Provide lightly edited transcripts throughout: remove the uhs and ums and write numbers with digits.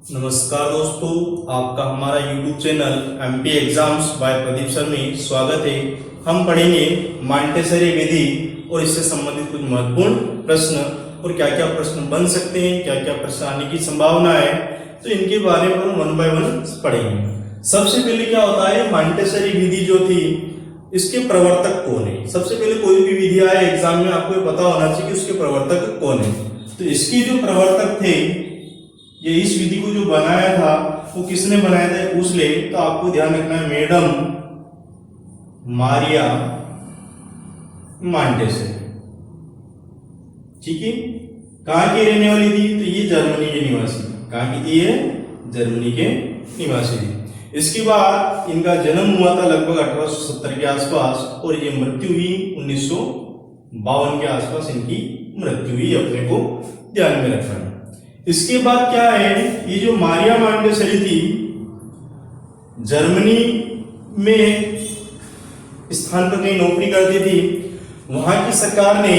नमस्कार दोस्तों, आपका हमारा YouTube channel MP exams by Pradeep sir में स्वागत है। हम पढ़ेंगे मॉन्टेसरी विधि और इससे संबंधित कुछ महत्वपूर्ण प्रश्न और क्या क्या प्रश्न बन सकते हैं, क्या क्या प्रश्न आने की संभावना है, तो इनके बारे में हम वन बाय वन पढ़ेंगे। सबसे पहले क्या होता है, मॉन्टेसरी विधि जो थी इसके प्रवर्तक कौन है। सबसे पहले कोई भी विधि आए एग्जाम में आपको पता होना चाहिए कि उसके प्रवर्तक कौन है। तो इसके जो प्रवर्तक थे, ये इस विधि को जो बनाया था वो किसने बनाया था पूछ ले तो आपको ध्यान रखना है, मैडम मारिया मॉन्टेसरी। ठीक है, कहां की रहने वाली थी, तो ये जर्मनी के निवासी। कहां की थी ये, जर्मनी के निवासी थी। इसके बाद इनका जन्म हुआ था लगभग 1870 के आसपास और ये मृत्यु हुई 1952 के आसपास इनकी मृत्यु हुई, अपने को ध्यान में रखना है। इसके बाद क्या है, ये जो मारिया मॉन्टेसरी थी जर्मनी में स्थान पर कहीं नौकरी करती थी। वहां की सरकार ने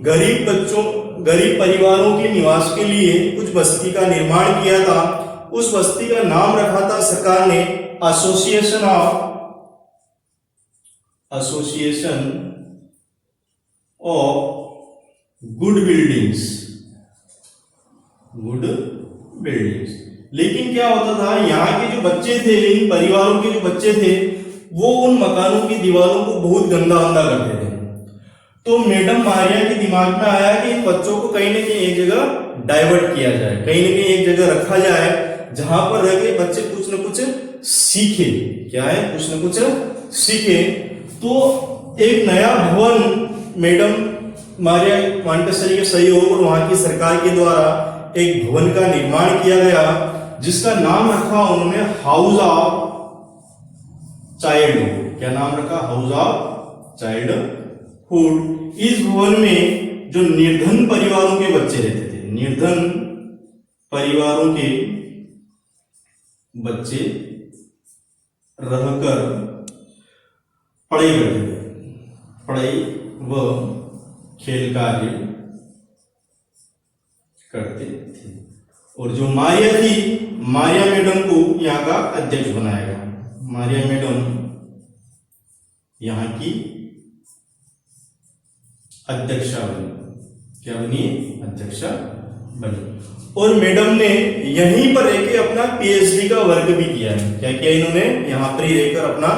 गरीब बच्चों, गरीब परिवारों के निवास के लिए कुछ बस्ती का निर्माण किया था। उस बस्ती का नाम रखा था सरकार ने एसोसिएशन ऑफ गुड बिल्डिंग्स। लेकिन क्या होता था, यहाँ के जो बच्चे थे, इन परिवारों के जो बच्चे थे, वो उन मकानों की दीवारों को बहुत गंदा करते थे। तो मैडम मारिया के दिमाग में आया कि इन बच्चों को कहीं ना कहीं एक जगह डाइवर्ट किया जाए, कहीं ना कहीं एक जगह रखा जाए जहां पर रह के बच्चे कुछ न कुछ सीखे। क्या है, कुछ न कुछ सीखे। तो एक नया भवन मैडम मारिया मॉन्टेसरी के सहयोग और वहां की सरकार के द्वारा एक भवन का निर्माण किया गया, जिसका नाम रखा उन्होंने हाउस ऑफ चाइल्डहुड। क्या नाम रखा, हाउस ऑफ चाइल्डहुड। इस भवन में जो निर्धन परिवारों के बच्चे रहते थे, निर्धन परिवारों के बच्चे रहकर पढ़ाई करते थे, पढ़ाई व खेल कार्य करते थे। और जो मारिया थी, मारिया मैडम को यहाँ का अध्यक्ष बनाया गया। मारिया मैडम यहाँ की अध्यक्षा बनी। क्या बनी, अध्यक्षा बनी। और मैडम ने यहीं पर रहकर अपना पीएचडी का वर्क भी किया है। क्या किया इन्होंने, यहाँ पर ही रहकर अपना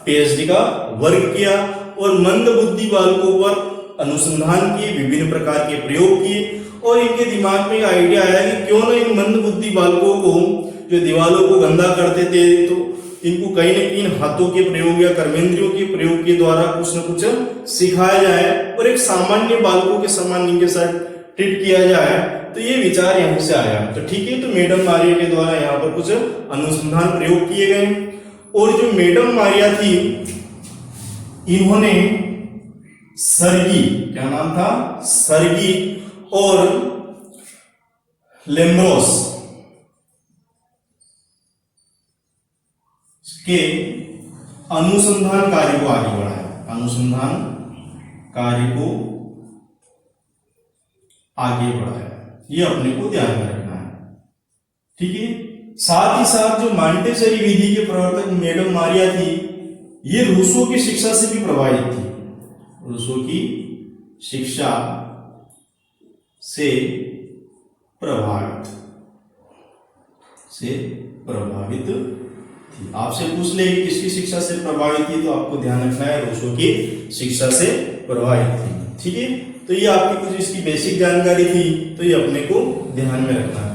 पीएचडी का वर्क किया और मंद बुद्धि बालकों पर अनुसंधान किए, विभिन्न प्रकार के प्रयोग किए। और इनके दिमाग में आइडिया आया कि क्यों ना इन मंद बुद्धि बालकों को जो दीवारों को गंदा करते थे, तो इनको कहीं न कहीं हाथों के प्रयोग या कर्मेंद्रियों के प्रयोग के द्वारा कुछ न कुछ सिखाया जाए और एक सामान्य बालकों के समान इनके साथ ट्रीट किया जाए। तो ये विचार यहां से आया। तो ठीक है, तो मैडम मारिया के द्वारा यहाँ पर कुछ अनुसंधान प्रयोग किए गए। और जो मैडम मारिया थी, इन्होंने सर्गी, क्या नाम था, सर्गी और लेम्ब्रोस के अनुसंधान कार्य को आगे बढ़ाया। अनुसंधान कार्य को आगे बढ़ाया, ये अपने को ध्यान में रखना है। ठीक है, साथ ही साथ जो मॉन्टेसरी विधि के प्रवर्तक मैडम मारिया थी, ये रूसो की शिक्षा से भी प्रभावित थी। रूसो की शिक्षा से प्रभावित थी। आपसे पूछ ले किसकी शिक्षा से प्रभावित थी, तो आपको ध्यान रखना है रूसो की शिक्षा से प्रभावित थी। ठीक है, तो ये आपकी कुछ इसकी बेसिक जानकारी थी, तो ये अपने को ध्यान में रखना है।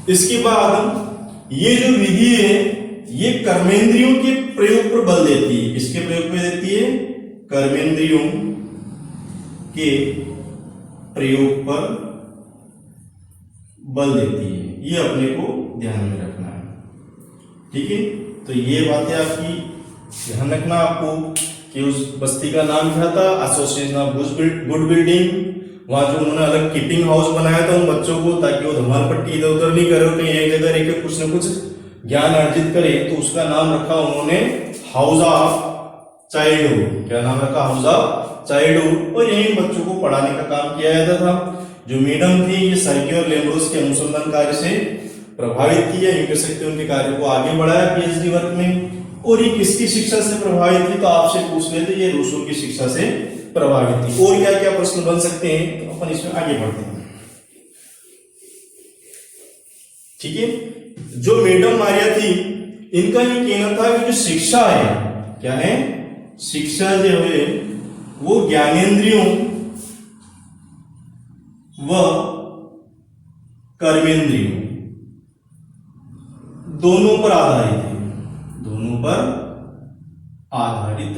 इसके बाद ये जो विधि है, ये कर्मेंद्रियों के प्रयोग पर बल देती है। किसके प्रयोग पर देती है, कर्मेंद्रियों के प्रयोग पर बल देती है। ये अपने को ध्यान में रखना है। ठीक है, तो ये बातें आपकी ध्यान रखना आपको कि उस बस्ती का नाम क्या था, एसोसिएशन ऑफ गुड बिल्डिंग। वहां जो उन्होंने अलग कीपिंग हाउस बनाया था उन बच्चों को, ताकि वो धमाल पट्टी इधर उधर नहीं करे, कहीं एक जगह रहकर कुछ न कुछ ज्ञान अर्जित करे। तो उसका नाम रखा उन्होंने हाउस ऑफ चाइल्डहुड। क्या नाम रखा, हाउस ऑफ चाइल्डहुड। और यही बच्चों को पढ़ाने का काम किया जाता था। जो मैडम थी, ये सर्गी और लेम्ब्रोस के अनुसंधान कार्य से प्रभावित किया, यूं कह सकते हैं उनके कार्य को आगे बढ़ाया पीएचडी वर्क में। और ये किसकी शिक्षा से प्रभावित थी, तो आपसे पूछ लेते ये रूसो की शिक्षा से प्रभावित थी। और क्या क्या प्रश्न बन सकते हैं, तो अपन इसमें आगे बढ़ते हैं। ठीक है, जो मैडम मारिया थी इनका ये कहना था कि जो शिक्षा है, क्या है, शिक्षा जो है वो ज्ञानेंद्रियों व कर्मेंद्रियों दोनों पर आधारित है, दोनों पर आधारित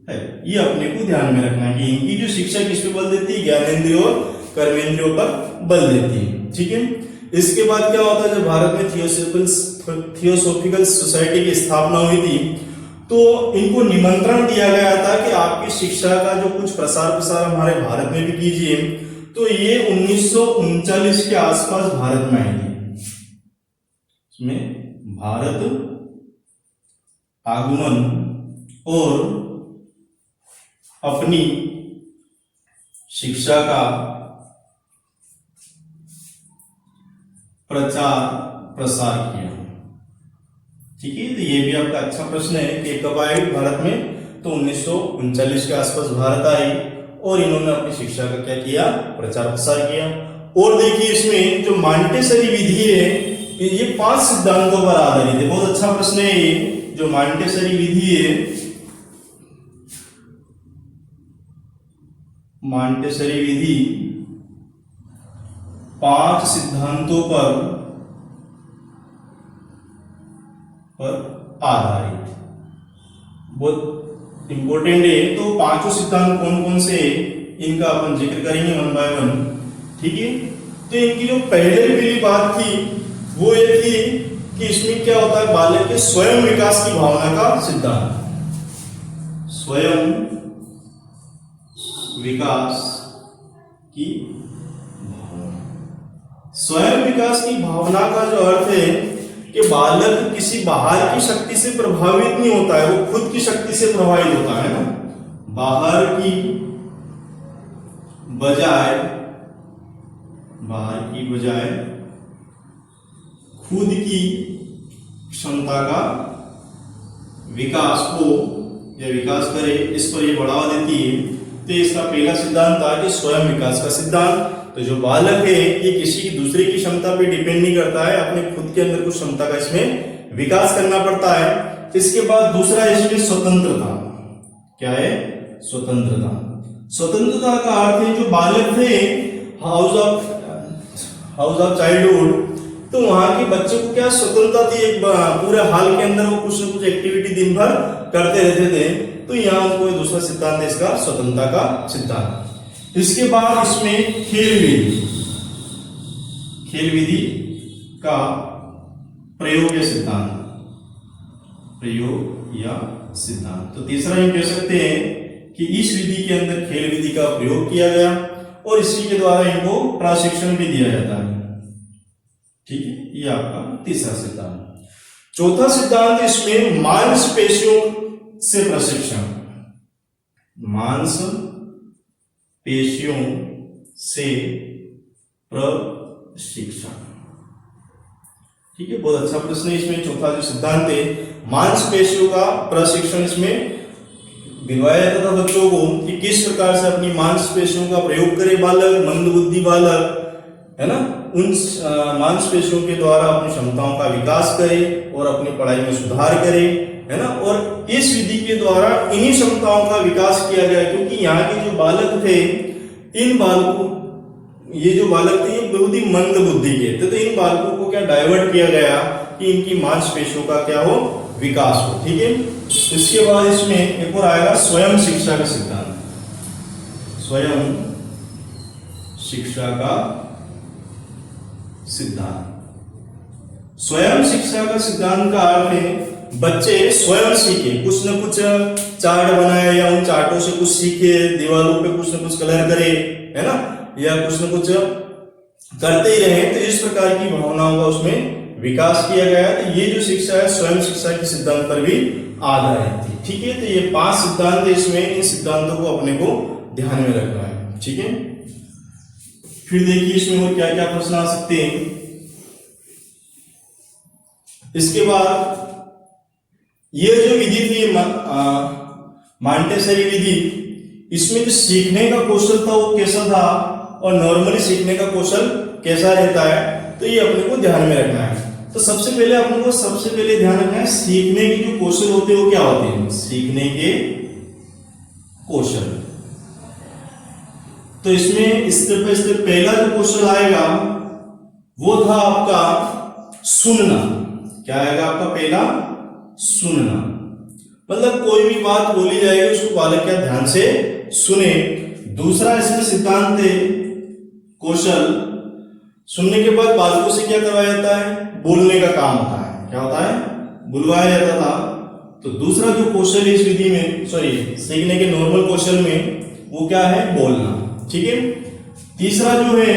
है। ये अपने को ध्यान में रखना कि इनकी जो शिक्षा किस पे बल देती है, ज्ञानेंद्रियों और कर्मेंद्रियों पर बल देती है। ठीक है, इसके बाद क्या होता है, जब भारत में थियोसॉफिकल सोसाइटी की स्थापना हुई थी तो इनको निमंत्रण दिया गया था कि आपकी शिक्षा का जो कुछ प्रसार प्रसार हमारे भारत में भी कीजिए। तो ये 1939 के आसपास भारत में आई थी। इसमें भारत आगमन और अपनी शिक्षा का प्रचार प्रसार किया। ठीक है, तो ये भी आपका अच्छा प्रश्न है कि कब आई भारत में, तो 1939 के आसपास भारत आई और इन्होंने अपनी शिक्षा का क्या किया, प्रचार प्रसार किया। और देखिए इसमें जो मॉन्टेसरी विधि है ये 5 सिद्धांतों पर आधारित है। बहुत अच्छा प्रश्न है ये, जो मॉन्टेसरी विधि है, मॉन्टेसरी विधि 5 सिद्धांतों पर आधारित, बहुत इंपॉर्टेंट है। तो 5 सिद्धांत कौन कौन से इनका अपन जिक्र करेंगे वन बाय वन। ठीक है, तो इनकी जो पहले पहली बात थी वो ये थी कि इसमें क्या होता है, बालक के स्वयं विकास की भावना का सिद्धांत, स्वयं विकास की भावना। स्वयं विकास की भावना का जो अर्थ है कि बालक किसी बाहर की शक्ति से प्रभावित नहीं होता है, वो खुद की शक्ति से प्रभावित होता है ना। बाहर की बजाय खुद की क्षमता का विकास हो या विकास करे, इस पर ये बढ़ावा देती है। तो इसका पहला सिद्धांत था कि स्वयं विकास का सिद्धांत। तो जो बालक है ये किसी दूसरे की क्षमता पे डिपेंड नहीं करता है, अपने खुद के अंदर कुछ क्षमता का इसमें विकास करना पड़ता है। इसके बाद दूसरा इसमें स्वतंत्रता। क्या है, स्वतंत्रता। स्वतंत्रता का अर्थ है जो बालक थे हाउस ऑफ चाइल्डहुड, तो वहां के बच्चों को क्या स्वतंत्रता थी, एक पूरे हाल के अंदर वो कुछ न कुछ एक्टिविटी दिन भर करते रहते थे। तो यहाँ उनको दूसरा सिद्धांत है इसका, स्वतंत्रता का सिद्धांत। इसके बाद इसमें खेल विधि का प्रयोग या सिद्धांत। तो तीसरा हम कह सकते हैं कि इस विधि के अंदर खेल विधि का प्रयोग किया गया और इसी के द्वारा इनको प्रशिक्षण भी दिया जाता है। ठीक है, ये आपका तीसरा सिद्धांत। चौथा सिद्धांत इसमें मांसपेशियों से प्रशिक्षण, मांसपेशियों से प्रशिक्षण। ठीक है, बहुत अच्छा प्रश्न है। इसमें चौथा जो सिद्धांत है मांसपेशियों का प्रशिक्षण, इसमें दिलवाया जाता था बच्चों को कि किस प्रकार से अपनी मांसपेशियों का प्रयोग करे बालक, मंदबुद्धि बालक है ना, उन मांसपेशियों के द्वारा अपनी क्षमताओं का विकास करे और अपनी पढ़ाई में सुधार करे, है ना। और इस विधि के द्वारा इन्हीं क्षमताओं का विकास किया गया, क्योंकि यहाँ के जो बालक थे, इन बालकों, ये जो बालक थे ये बहुत ही मंद बुद्धि के थे, तो इन बालकों को क्या डाइवर्ट किया गया कि इनकी मांसपेशियों का क्या हो, विकास हो। ठीक है, इसके बाद इसमें एक और आएगा स्वयं शिक्षा का सिद्धांत। स्वयं शिक्षा का सिद्धांत। स्वयं शिक्षा का सिद्धांत का अर्थ है बच्चे स्वयं सीखे, कुछ न कुछ चार्ट बनाए या उन चार्टों से कुछ सीखे, दीवारों पे कुछ न कुछ कलर करे, है ना, या कुछ न कुछ करते ही रहे। तो इस प्रकार की भावनाओं का उसमें विकास किया गया। तो ये जो शिक्षा है स्वयं शिक्षा के सिद्धांत पर भी आधारित थी। ठीक है, तो ये 5 सिद्धांत है, इसमें इन सिद्धांतों को अपने को ध्यान में रखना है। ठीक है, फिर देखिए इसमें और क्या क्या प्रश्न आ सकते हैं। इसके बाद ये जो विधि थी मॉन्टेसरी विधि, इसमें जो सीखने का कौशल था वो कैसा था और नॉर्मली सीखने का कौशल कैसा रहता है, तो ये अपने को ध्यान में रखना है। तो सबसे पहले ध्यान रखना है सीखने के जो कौशल होते हैं वो क्या होते हैं, सीखने के कौशल। तो इसमें स्टेप बाय स्टेप पहला जो कौशल आएगा वो था आपका सुनना। क्या आएगा आपका पहला, सुनना। मतलब कोई भी बात बोली जाएगी उसको बालक क्या ध्यान से सुने। दूसरा इसमें सिद्धांत है कौशल, सुनने के बाद बालकों से क्या करवाया जाता है, बोलने का काम होता है। क्या होता है, बुलवाया जाता था। तो दूसरा जो कौशल है इस विधि में, सीखने के नॉर्मल कौशल में वो क्या है, बोलना। ठीक है। तीसरा जो है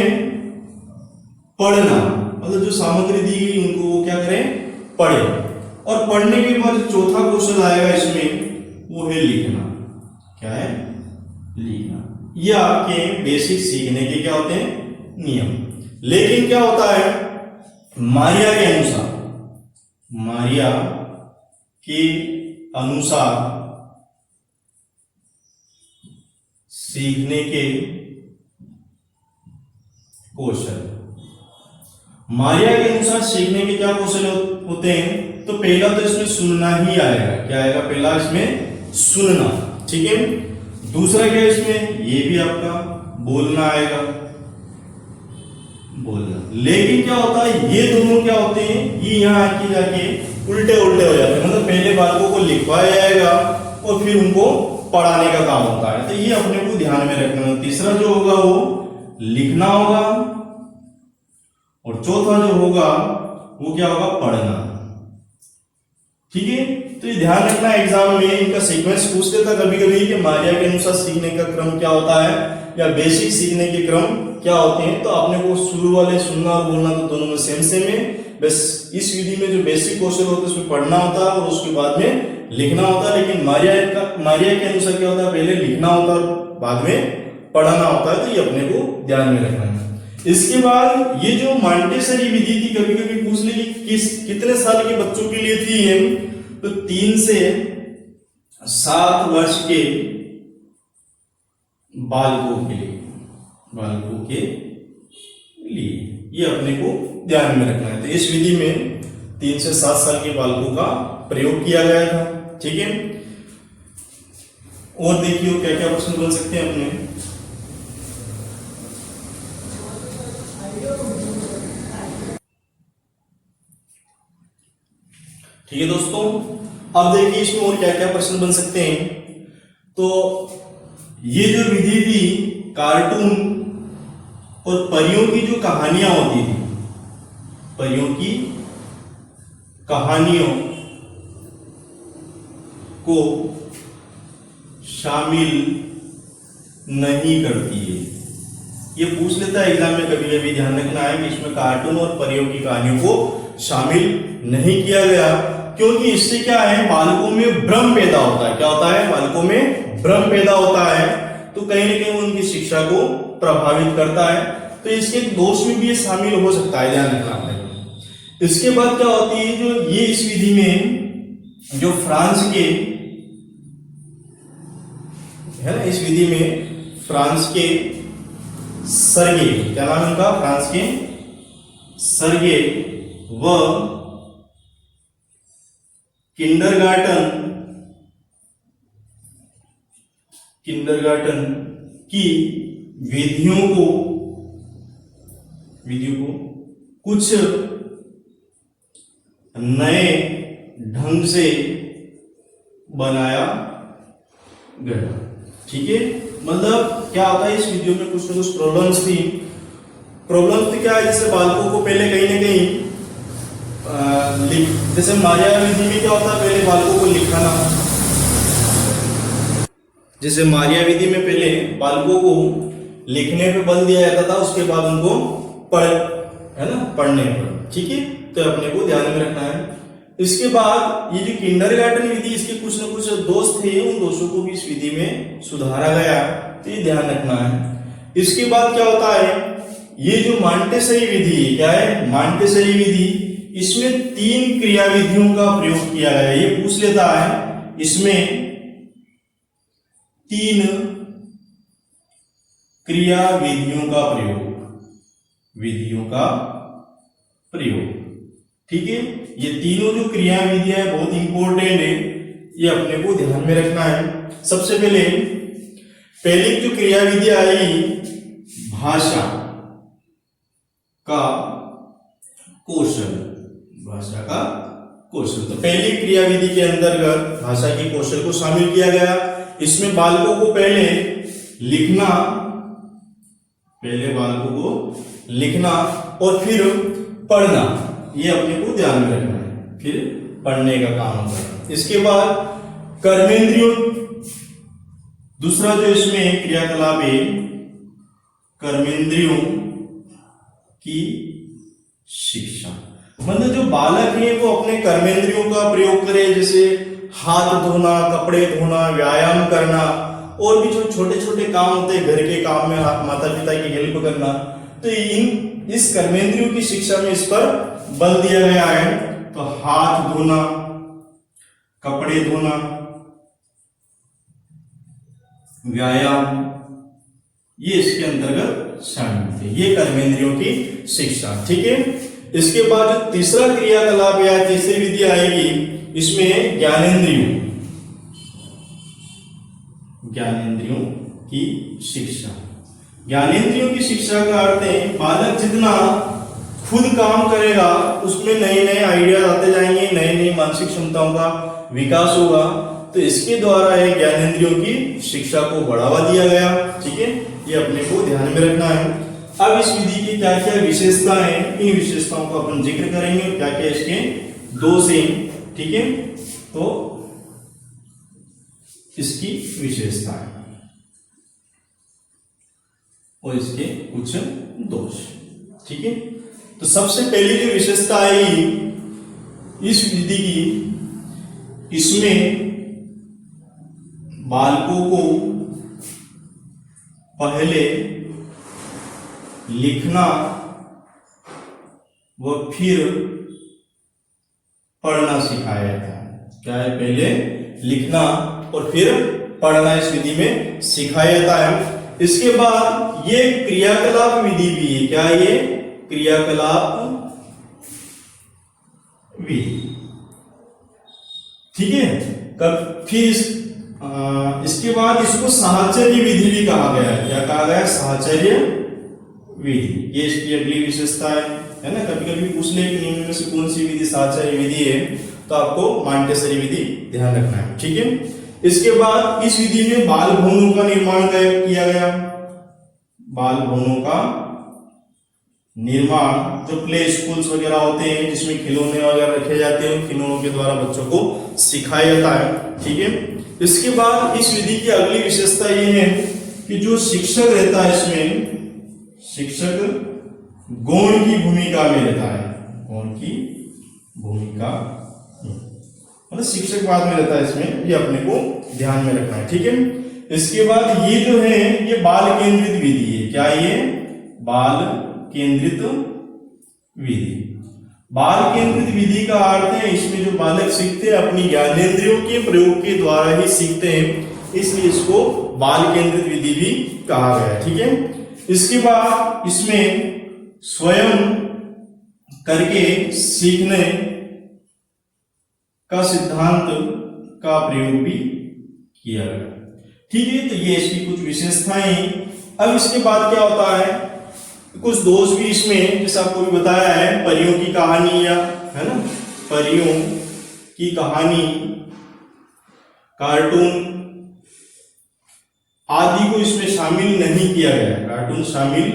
पढ़ना, मतलब जो सामग्री दी गई उनको वो क्या करें, पढ़े। और पढ़ने के बाद चौथा कौशल आएगा इसमें वो है लिखना। क्या है, लिखना। ये आपके बेसिक सीखने के क्या होते हैं, नियम। लेकिन क्या होता है, मारिया के अनुसार सीखने के कौशल, मारिया के अनुसार सीखने के क्या कौशल होते हैं, तो पहला तो इसमें सुनना ही आएगा। क्या आएगा पहला, इसमें सुनना। ठीक है। दूसरा क्या है इसमें, ये भी आपका बोलना आएगा, बोलना। लेकिन क्या होता है, ये दोनों क्या होते हैं, ये यहां आके जाके उल्टे हो जाते हैं। मतलब पहले बालकों को लिखवाया जाएगा और फिर उनको पढ़ाने का काम होता है। तो ये अपने को ध्यान में रखना है। तीसरा जो होगा वो लिखना होगा और चौथा जो होगा वो क्या होगा, पढ़ना। ठीक है। तो ये ध्यान रखना, एग्जाम में इनका सीक्वेंस पूछ देता कभी कभी कि मारिया के अनुसार सीखने का क्रम क्या होता है या बेसिक सीखने के क्रम क्या होते हैं। तो आपने को शुरू वाले सुनना और बोलना तो दोनों में सेम है। बस इस विधि में जो बेसिक कौशल होता है उसमें पढ़ना होता है और उसके बाद में लिखना होता है। लेकिन मारिया के अनुसार क्या होता है, पहले लिखना होता है और बाद में पढ़ना होता है। तो ये अपने को ध्यान में रखना है। इसके बाद ये जो मॉन्टेसरी विधि थी, कभी कभी पूछ ली कि कितने साल के बच्चों के लिए थी ये, तो 3 से 7 वर्ष के बालकों के लिए ये अपने को ध्यान में रखना है। तो इस विधि में 3 से 7 साल के बालकों का प्रयोग किया गया था। ठीक है। और देखिए क्या क्या प्रश्न बन सकते हैं अपने। ठीक है दोस्तों, अब देखिए इसमें और क्या क्या प्रश्न बन सकते हैं। तो ये जो विधि थी, कार्टून और परियों की जो कहानियां होती थी, परियों की कहानियों को शामिल नहीं करती है। ये पूछ लेता है एग्जाम में कभी कभी, ध्यान रखना है कि इसमें कार्टून और परियों की कहानियों को शामिल नहीं किया गया, क्योंकि इससे क्या है, बालकों में भ्रम पैदा होता है। क्या होता है, बालकों में भ्रम पैदा होता है। तो कहीं ना कहीं उनकी शिक्षा को प्रभावित करता है। तो इसके दोष में भी ये शामिल हो सकता है, ध्यान रखना है। इसके बाद क्या होती है, जो ये इस विधि में जो फ्रांस के है ना, इस विधि में फ्रांस के सर्गे, क्या नाम है उनका, फ्रांस के सर्गे व किंडरगार्टन की विधियों को कुछ नए ढंग से बनाया गया। ठीक है। मतलब क्या होता है, इस वीडियो में कुछ ना कुछ प्रॉब्लम्स थी क्या है, जैसे बालकों को पहले कहीं ना कहीं जैसे मारिया विधि में क्या होता है, पहले बालकों को लिखाना, जैसे मारिया विधि में पहले बालकों को लिखने पे बल दिया जाता था, उसके बाद उनको पढ़ने पर। ठीक है। तो अपने को ध्यान में रखना है। इसके बाद ये जो किंडरगार्टन विधि, इसके कुछ ना कुछ दोष थे, उन दोषों को भी इस विधि में सुधारा गया। तो ये ध्यान रखना है। इसके बाद क्या होता है, ये जो मॉन्टेसरी विधि, क्या है, मॉन्टेसरी विधि, इसमें 3 क्रियाविधियों का प्रयोग किया गया है। ये पूछ लेता है इसमें 3 क्रियाविधियों का प्रयोग, ठीक है। ये तीनों जो क्रियाविधियां है बहुत इंपॉर्टेंट है, ये अपने को ध्यान में रखना है। सबसे पहली जो क्रियाविधि आएगी भाषा का कौशल। तो पहली क्रियाविधि के अंतर्गत भाषा के कौशल को शामिल किया गया। इसमें बालकों को पहले लिखना और फिर पढ़ना, ये अपने को ध्यान में रखना है, फिर पढ़ने का काम करना। इसके बाद कर्मेंद्रियों, दूसरा जो इसमें क्रियाकलाप है कर्मेंद्रियों की शिक्षा, मतलब जो बालक है वो अपने कर्मेंद्रियों का प्रयोग करे, जैसे हाथ धोना, कपड़े धोना, व्यायाम करना, और भी जो छोटे छोटे काम होते हैं घर के काम में माता पिता की हेल्प करना। तो इस कर्मेंद्रियों की शिक्षा में इस पर बल दिया गया है। तो हाथ धोना, कपड़े धोना, व्यायाम, ये इसके अंतर्गत शामिल थे। ये कर्मेंद्रियों की शिक्षा, ठीक है। इसके बाद जो तीसरा क्रियाकलाप या तीसरी विधि आएगी, इसमें ज्ञानेंद्रियों की शिक्षा। ज्ञानेंद्रियों की शिक्षा का अर्थ है बालक जितना खुद काम करेगा उसमें नए नए आइडिया आते जाएंगे, नई नई मानसिक क्षमताओं का विकास होगा। तो इसके द्वारा है ज्ञानेंद्रियों की शिक्षा को बढ़ावा दिया गया, ठीक है। ये अपने को ध्यान में रखना है। अब इस विधि की क्या क्या विशेषताएं हैं, इन विशेषताओं का अपन जिक्र करेंगे और क्या क्या इसके दोष हैं, ठीक है। तो इसकी विशेषताएं और इसके कुछ दोष, ठीक है। तो सबसे पहली जो विशेषता आई इस विधि की, इसमें बालकों को पहले लिखना व फिर पढ़ना सिखाया जाता है। क्या है, पहले लिखना और फिर पढ़ना इस विधि में सिखाया जाता है। इसके बाद ये क्रियाकलाप विधि भी है। क्या ये क्रियाकलाप विधि, ठीक है। फिर इसके बाद इसको साहचर्य विधि भी कहा गया है। क्या कहा गया है, साहचर्य विधि। ये इसकी अगली विशेषता है ना। कभी कभी पूछ ले कि निम्न में से कौन सी विधि साहचर्य विधि है, तो आपको मांटेसरी विधि ध्यान रखना है, ठीक है। इसके बाद इस विधि में बाल भवनों का निर्माण किया गया। बाल भवनों का निर्माण, जो प्ले स्कूल्स वगैरह होते हैं जिसमें खिलौने वगैरह रखे जाते हैं, खिलौनों के द्वारा बच्चों को सिखाया जाता है, ठीक है। इसके बाद इस विधि की अगली विशेषता ये है कि जो शिक्षक रहता है इसमें, शिक्षक गौण की भूमिका में रहता है। गौण की भूमिका, मतलब शिक्षक बाद में रहता है इसमें, ये अपने को ध्यान में रखना है, ठीक है। इसके बाद ये जो है ये बाल केंद्रित विधि है। क्या ये बाल केंद्रित विधि। बाल केंद्रित विधि का अर्थ है इसमें जो बालक सीखते हैं अपनी ज्ञानेंद्रियों के प्रयोग के द्वारा ही सीखते हैं, इसलिए इसको बाल केंद्रित विधि भी कहा गया है, ठीक है। इसके बाद इसमें स्वयं करके सीखने का सिद्धांत का प्रयोग भी किया गया, ठीक है। तो ये इसकी कुछ विशेषताएं। अब इसके बाद क्या होता है, कुछ दोष भी इसमें, जैसे आपको भी बताया है, परियों की कहानी, या है ना, परियों की कहानी, कार्टून आदि को इसमें शामिल नहीं किया गया। कार्टून शामिल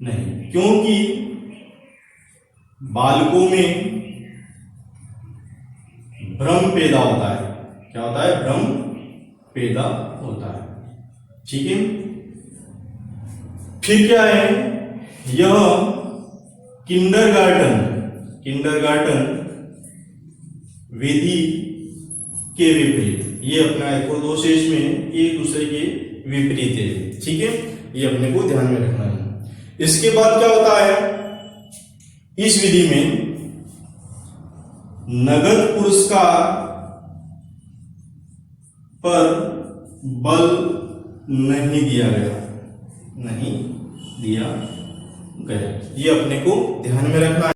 नहीं, क्योंकि बालकों में भ्रम पैदा होता है। क्या होता है, भ्रम पैदा होता है, ठीक है। फिर क्या है, यह किंडरगार्टन विधि के विपरीत, ये अपना एक और दोष है इसमें, एक दूसरे के विपरीत है, ठीक है। ये अपने को ध्यान में रखना है। इसके बाद क्या होता है, इस विधि में नगद पुरस्कार पर बल नहीं दिया गया, नहीं दिया गया। ये अपने को ध्यान में रखना है।